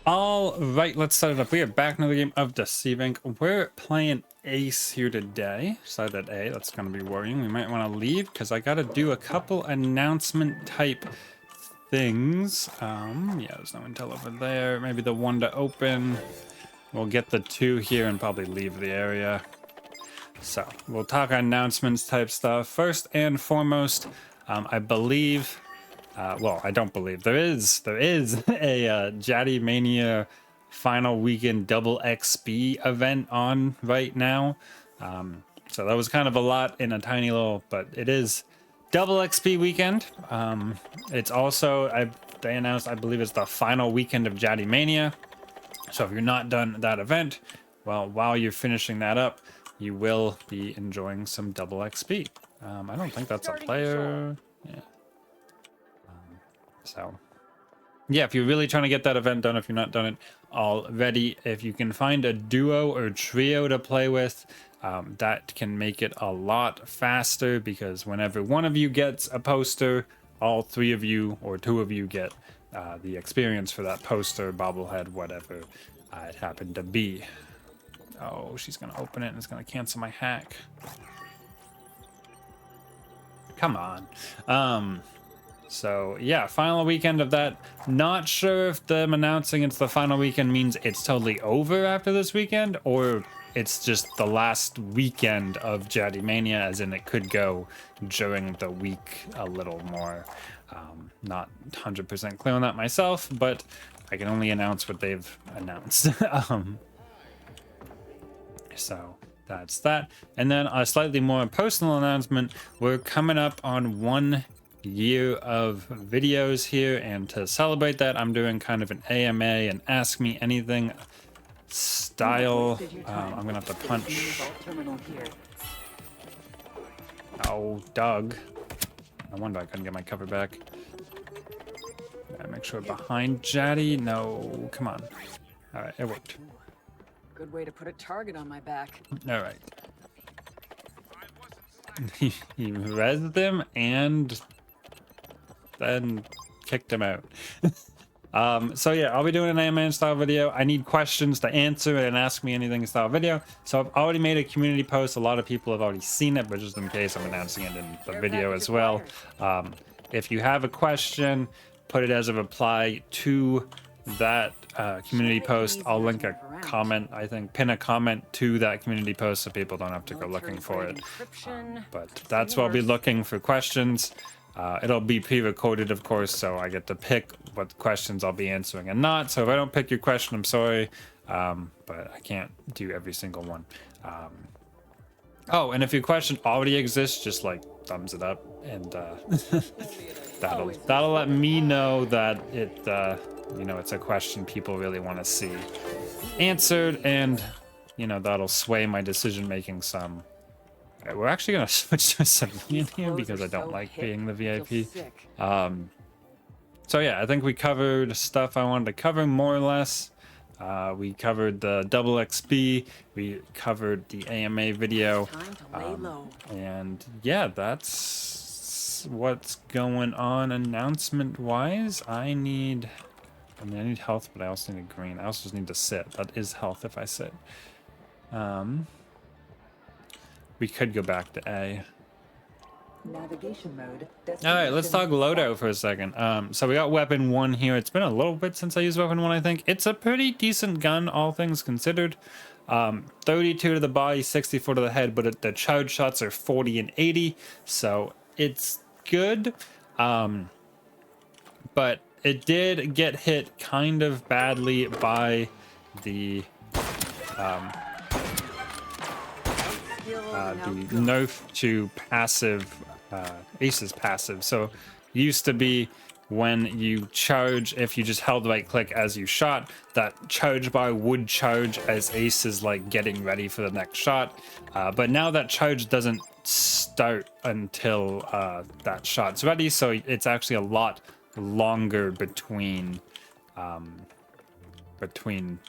All right, let's set it up. We are back in another game of Deceive Inc. We're playing Ace here today. Decided A, that's going to be worrying. We might want to leave because I got to do a couple announcement type things. Yeah, there's no intel over there. Maybe the one to open. We'll get the two here and probably leave the area. So we'll talk announcements type stuff. First and foremost, I believe... well, I don't believe there is a Jaddy Mania final weekend double XP event on right now. So that was kind of a lot in a tiny little, but it is double XP weekend. It's also, they announced, I believe it's the final weekend of Jaddy Mania. So if you're not done that event, well, while you're finishing that up, you will be enjoying some double XP. I don't think that's a player. Yeah. So, yeah, if you're really trying to get that event done, if you're not done it already, if you can find a duo or trio to play with, that can make it a lot faster, because whenever one of you gets a poster, all three of you or two of you get the experience for that poster, bobblehead, whatever it happened to be. Oh, she's going to open it and it's going to cancel my hack. Come on. So yeah, final weekend of that. Not sure if them announcing it's the final weekend means it's totally over after this weekend, or it's just the last weekend of Jaddy Mania, as in it could go during the week a little more. Not 100% clear on that myself, but I can only announce what they've announced. So that's that. And then a slightly more personal announcement. We're coming up on 1 year of videos here, and to celebrate that, I'm doing kind of an AMA and Ask Me Anything style. I'm gonna have to punch. Oh, Doug. No wonder I couldn't get my cover back. Gotta make sure behind Jaddy. No, come on. All right, it worked. Good way to put a target on my back. All right. He rezzed them and then kicked him out. So yeah, I'll be doing an AMA style video. I need questions to answer and Ask Me Anything style video. So I've already made a community post. A lot of people have already seen it, but just in case, I'm announcing it in the video as well. If you have a question, put it as a reply to that community post. I'll link a comment, I think, pin a comment to that community post so people don't have to go looking for it. But that's what I'll be looking for questions. It'll be pre-recorded, of course, so I get to pick what questions I'll be answering and not. So if I don't pick your question, I'm sorry, but I can't do every single one. Oh, and if your question already exists, just like thumbs it up, and that'll let me know that it it's a question people really want to see answered, and that'll sway my decision making some. We're actually gonna switch to civilian here because I don't like being the VIP. So yeah, I think we covered stuff I wanted to cover more or less. We covered the double XP, we covered the AMA video, and yeah, that's what's going on announcement wise. I need health, but I also need a green. I also just need to sit. That is health if I sit. We could go back to A. Navigation mode. All right, let's talk loadout for a second. So we got weapon 1 here. It's been a little bit since I used weapon 1, I think. It's a pretty decent gun, all things considered. 32 to the body, 64 to the head, but the charge shots are 40 and 80, so it's good. But it did get hit kind of badly by the nerf to passive, Ace's passive. So used to be when you charge, if you just held right click as you shot, that charge bar would charge as Ace is like getting ready for the next shot. But now that charge doesn't start until that shot's ready, so it's actually a lot longer between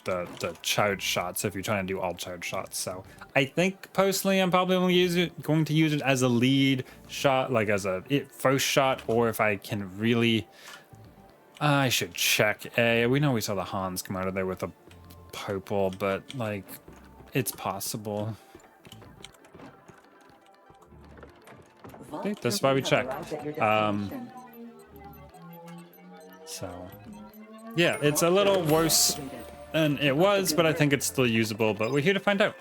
the charge shots if you're trying to do all charge shots. So I think personally I'm probably only going to use it as a lead shot, like as a first shot, or if I can really I should check A. We know we saw the Hans come out of there with a purple, but like, it's possible. I think that's why we check. So, yeah, it's a little worse than it was, but I think it's still usable. But we're here to find out.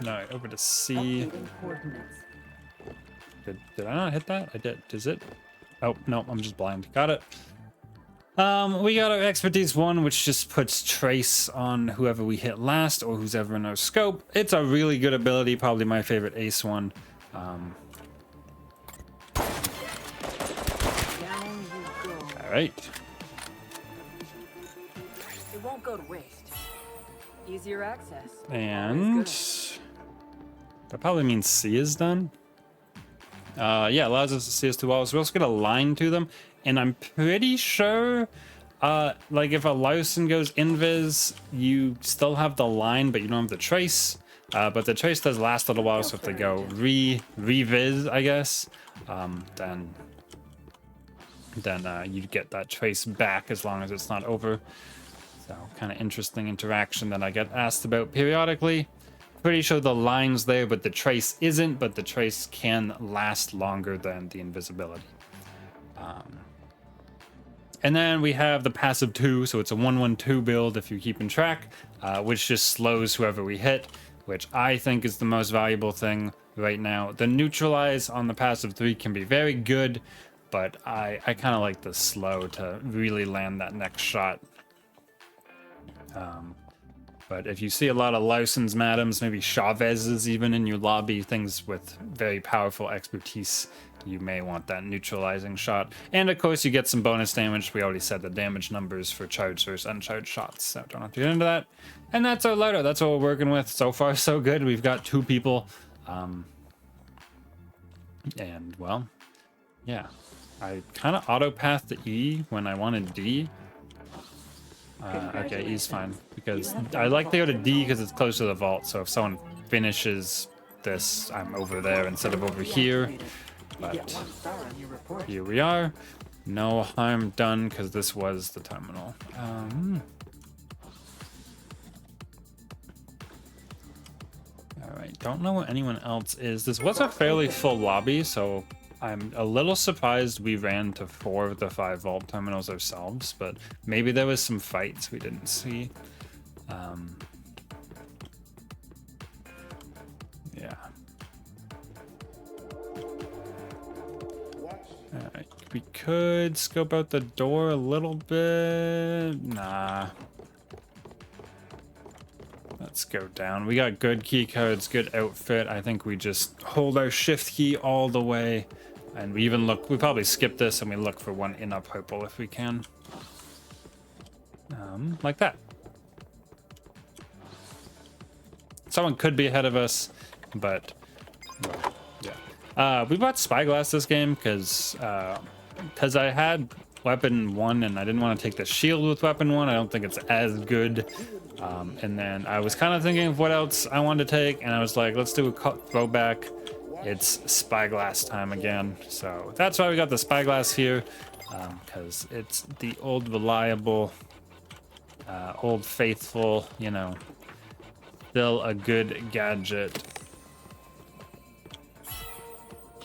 All right, over to C. Did I not hit that? I did. Is it? Oh, no, I'm just blind. Got it. We got our expertise 1, which just puts trace on whoever we hit last or who's ever in our scope. It's a really good ability, probably my favorite ace one. All right. It won't go to waste. Easier access. And that probably means C is done. Yeah, allows us to see us to walls. We also get a line to them, and I'm pretty sure, like if a Larson goes invis, you still have the line, but you don't have the trace. But the trace does last a little while, so if they go revis, I guess, then you get that trace back as long as it's not over. So kind of interesting interaction that I get asked about periodically. Pretty sure the line's there, but the trace isn't, but the trace can last longer than the invisibility. And then we have the passive 2, so it's a 1-1-2 build if you're keeping track, which just slows whoever we hit, which I think is the most valuable thing right now. The neutralize on the passive 3 can be very good, but I kind of like the slow to really land that next shot. But if you see a lot of Larsons, Madams, maybe Chavez's even in your lobby, things with very powerful expertise, you may want that neutralizing shot. And of course you get some bonus damage. We already said the damage numbers for charged versus uncharged shots, so don't have to get into that. And that's our loadout. That's what we're working with. So far so good. We've got 2 people. And well, yeah. I kind of auto-pathed to E when I wanted D. Okay, E's fine, because I like to go to D because it's close to the vault, so if someone finishes this, I'm over there instead of over here. But here we are. No harm done because this was the terminal. Alright, don't know what anyone else is. This was a fairly full lobby, so I'm a little surprised we ran to 4 of the 5 vault terminals ourselves, but maybe there was some fights we didn't see. Yeah. Alright, we could scope out the door a little bit. Nah. Let's go down. We got good key cards, good outfit. I think we just hold our shift key all the way. And we even look, we probably skip this and we look for one in a purple if we can. Like that. Someone could be ahead of us, but well, yeah. We bought Spyglass this game because I had weapon 1 and I didn't want to take the shield with weapon 1. I don't think it's as good. And then I was kind of thinking of what else I wanted to take, and I was like, let's do a throwback. It's Spyglass time again, so that's why we got the Spyglass here, because it's the old reliable, old faithful, you know, still a good gadget.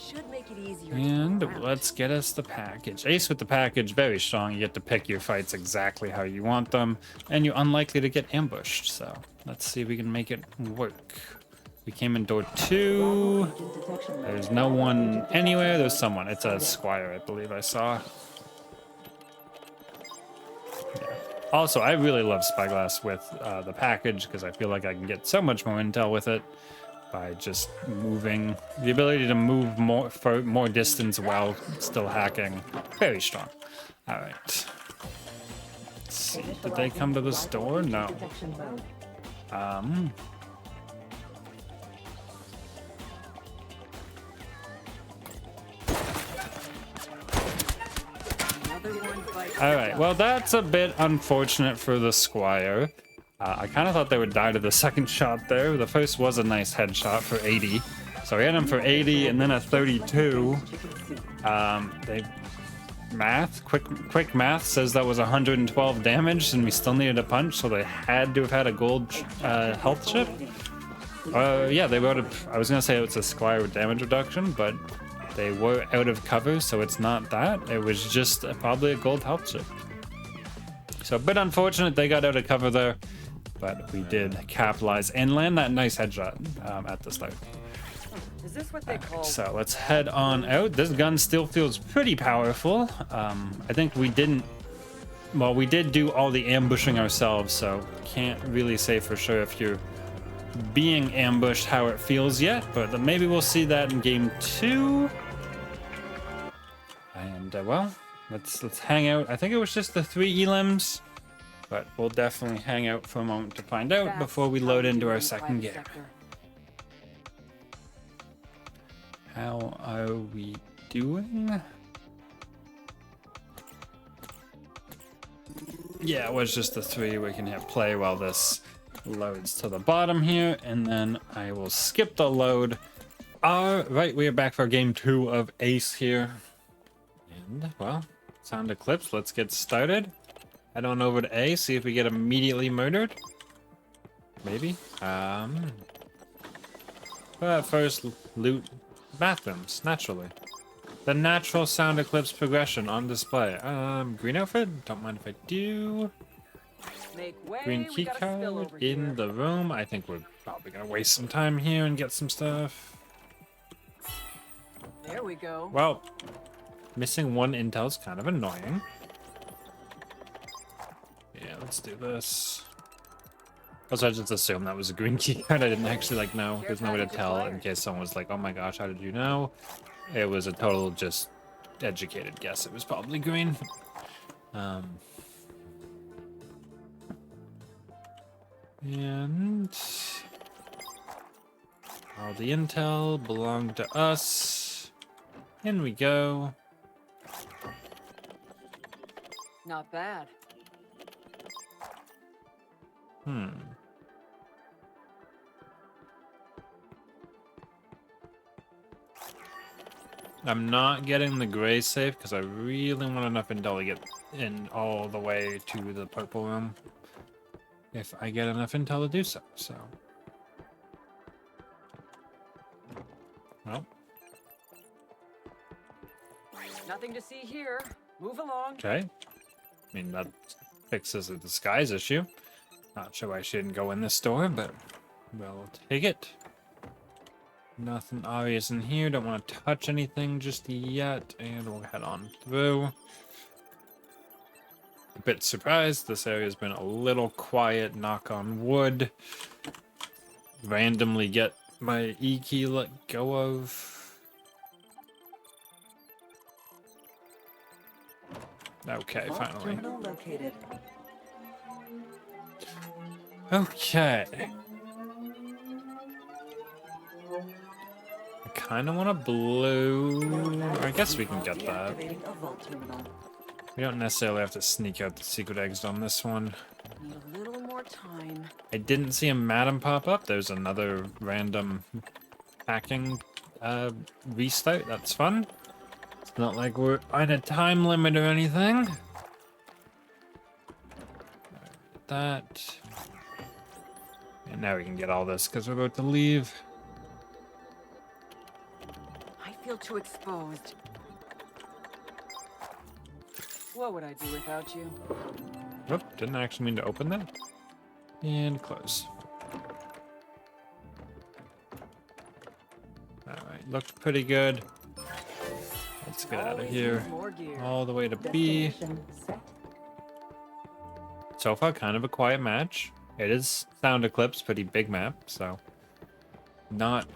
Should make it easier. And let's get us the package. Ace with the package, very strong. You get to pick your fights exactly how you want them, and you're unlikely to get ambushed. So let's see if we can make it work. We came in door 2. There's no one anywhere. There's someone. It's a squire, I believe I saw. Yeah. Also, I really love Spyglass with the package because I feel like I can get so much more intel with it by just moving. The ability to move more for more distance while still hacking. Very strong. All right. Let's see. Did they come to this door? No. All right, well, that's a bit unfortunate for the squire. I kind of thought they would die to the second shot there. The first was a nice headshot for 80. So we had him for 80 and then a 32. quick math says that was 112 damage, and we still needed a punch, so they had to have had a gold health chip. Yeah, they wrote I was gonna say it's a Squire damage reduction, but they were out of cover, so it's not that. It was just probably a gold health chip. So a bit unfortunate they got out of cover there, but we did capitalize and land that nice headshot at the start. Is this what they call? So let's head on out. This gun still feels pretty powerful. I think we didn't. Well, we did do all the ambushing ourselves, so can't really say for sure if you're being ambushed how it feels yet, but maybe we'll see that in game 2. And well, let's hang out. I think it was just the 3 elims, but we'll definitely hang out for a moment to find out before we load into our second gear. How are we doing? Yeah, it was just the 3. We can hit play while this loads to the bottom here, and then I will skip the load. All right, we are back for game 2 of Ace here. And, well, sound eclipse. Let's get started. Head on over to A, see if we get immediately murdered. Maybe. But first, loot bathrooms, naturally. The natural sound eclipse progression on display. Green outfit? Don't mind if I do. Make way. Green key card in the room. I think we're probably gonna waste some time here and get some stuff. There we go. Well, missing 1 intel is kind of annoying. Yeah, let's do this. Also, I just assumed that was a green key card. I didn't actually know. There's no way to tell in case someone was like, "Oh my gosh, how did you know?" It was a total just educated guess. It was probably green. And all the intel belonged to us. In we go. Not bad. I'm not getting the gray safe because I really want enough intel to get in all the way to the purple room. If I get enough intel to do so, Well. Nothing to see here. Move along. Okay. I mean, that fixes the disguise issue. Not sure why she didn't go in this door, but we'll take it. Nothing obvious in here. Don't want to touch anything just yet, and we'll head on through. A bit surprised. This area's been a little quiet, knock on wood. Randomly get my E key let go of. Okay, finally. Okay. I kind of want a blue. I guess we can get that. We don't necessarily have to sneak out the secret exit on this one. Need a little more time. I didn't see a madam pop up. There's another random hacking restart. That's fun. It's not like we're on a time limit or anything. That. And now we can get all this because we're about to leave. I feel too exposed. What would I do without you? Oop, didn't actually mean to open that. And close. Alright, looked pretty good. Let's get out of here. All the way to B. So far, kind of a quiet match. It is Sound Eclipse, pretty big map, so not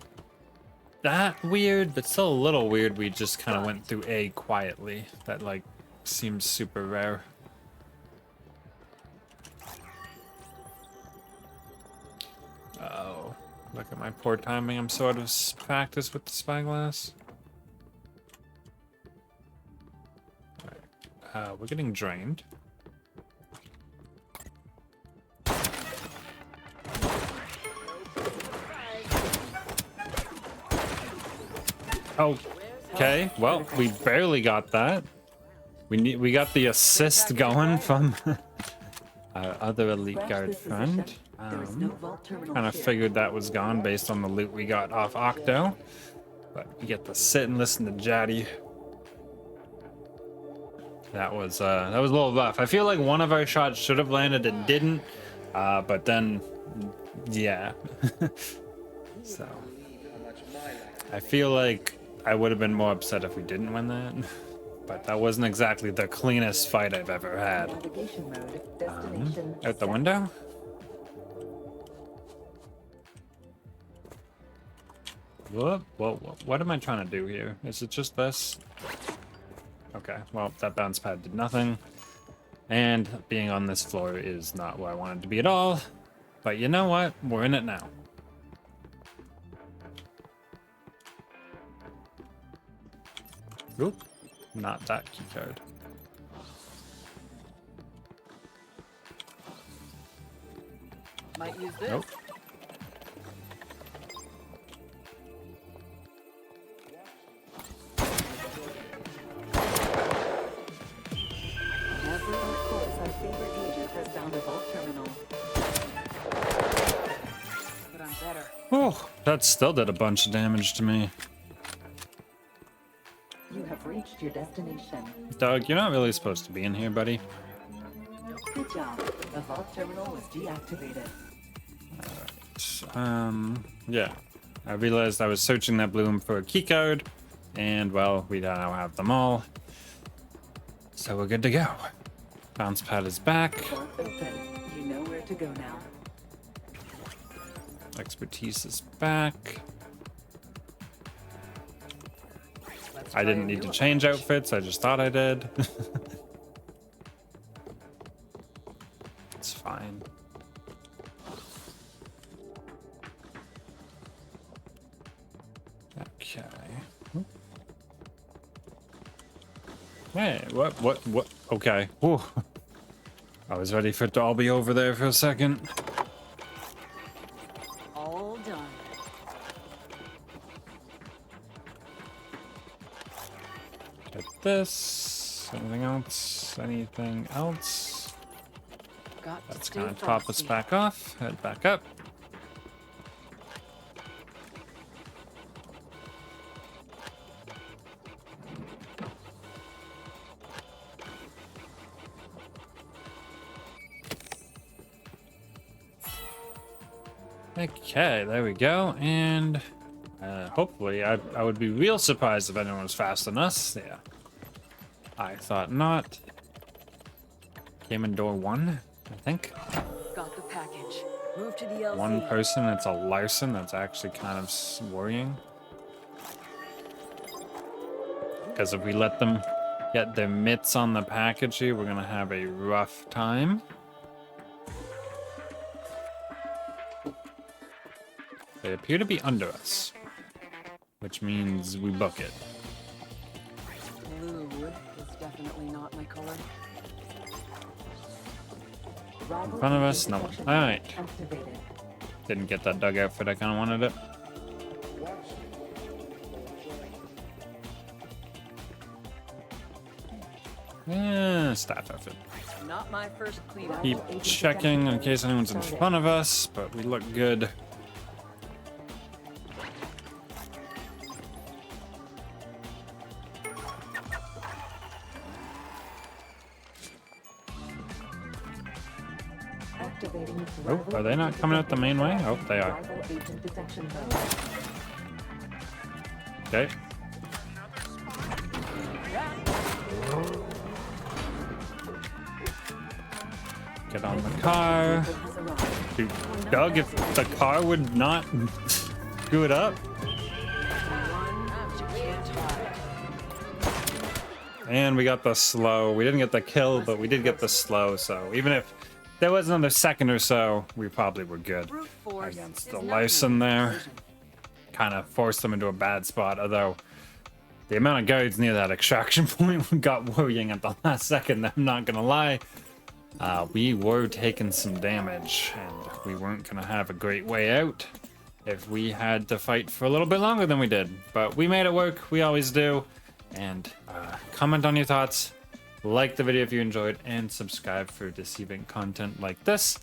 that weird, but still a little weird. We just kind of went through A quietly. That seems super rare. Oh, look at my poor timing. I'm sort of practiced with the spyglass. Alright, we're getting drained. Okay, well, we barely got that. We got the assist going from our other elite guard friend. Kind of figured that was gone based on the loot we got off Octo. But you get to sit and listen to Jaddy. That was a little rough. I feel like one of our shots should have landed, it didn't. But then, yeah. So I feel like I would have been more upset if we didn't win that. But that wasn't exactly the cleanest fight I've ever had. Out the window? What am I trying to do here? Is it just this? Okay, well, that bounce pad did nothing. And being on this floor is not where I wanted to be at all. But you know what? We're in it now. Oop. Not that key card. Might use this. Nope. Never of course our favorite agent has found a vault terminal. But I'm better. Oh, that still did a bunch of damage to me. You have reached your destination. Doug, you're not really supposed to be in here, buddy. Good job. The vault terminal was deactivated. Yeah. I realized I was searching that bloom for a keycard, and well, we now have them all. So we're good to go. Bounce pad is back. Vault open. You know where to go now. Expertise is back. Let's I try didn't a need new to change approach. outfits, I just thought I did. It's fine. Okay. Hey, what? Okay. Whew. I was ready for it to all be over there for a second. All done. Get this. Anything else? Anything else? Got to That's stay gonna top us frosty. back off. Head back up. Okay, there we go. And hopefully, I would be real surprised if anyone was faster than us. Yeah. I thought not. Came in door 1, I think. Got the package. Move to the LZ. One person, it's a Larson. That's actually kind of worrying. Because if we let them get their mitts on the package here, we're going to have a rough time. They appear to be under us, which means we book it. Blue is definitely not my color. In front of us, no one. Alright. Didn't get that dug outfit, I kind of wanted it. Yeah, staff outfit. Not my first clean. Keep checking in case anyone's in front of us, but we look good. Oh, are they not coming out the main way? Oh, they are. Okay. Get on the car. Dude, Doug, if the car would not screw it up. And we got the slow. We didn't get the kill, but we did get the slow. So even if there was another second or so, we probably were good against the Larson there. Kind of forced them into a bad spot, although the amount of guards near that extraction point got worrying at the last second, I'm not gonna lie. We were taking some damage, and we weren't gonna have a great way out if we had to fight for a little bit longer than we did. But we made it work, we always do. And comment on your thoughts, like the video if you enjoyed, and subscribe for Deceive Inc content like this.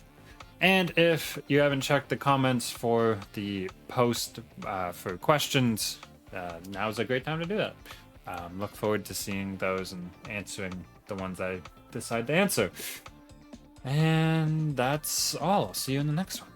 And if you haven't checked the comments for the post for questions, now's a great time to do that. Look forward to seeing those and answering the ones I decide to answer. And that's all. I'll see you in the next one.